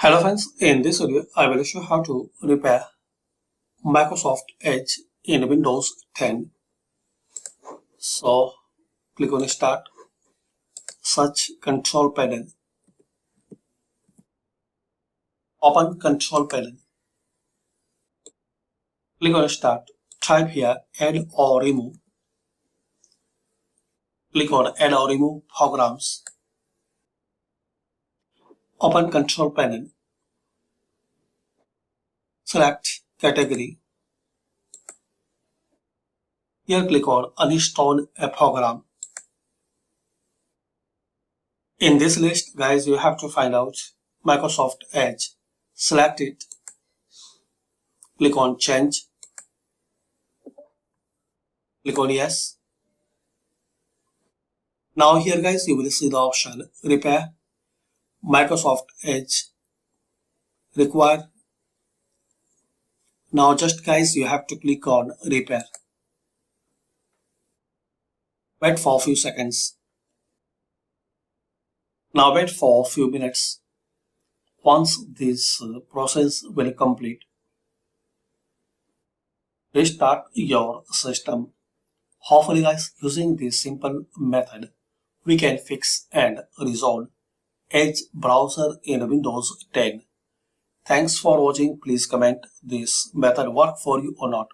Hello friends, in this video I will show how to repair Microsoft Edge in Windows 10. So click on Start, search Control Panel, open Control Panel, click on Start, type here Add or Remove, click on Add or Remove Programs, open Control Panel, select Category, here click on Uninstall a Program. In this list, guys, you have to find out Microsoft Edge. Select it, click on Change, click on Yes. Now here, guys, you will see the option Repair Microsoft Edge Require. Now just, guys, you have to click on Repair. Wait for a few seconds. Now wait for a few minutes. Once this process will complete, restart your system. Hopefully, guys, using this simple method, we can fix and resolve Edge browser in Windows 10. Thanks for watching. Please comment this method work for you or not.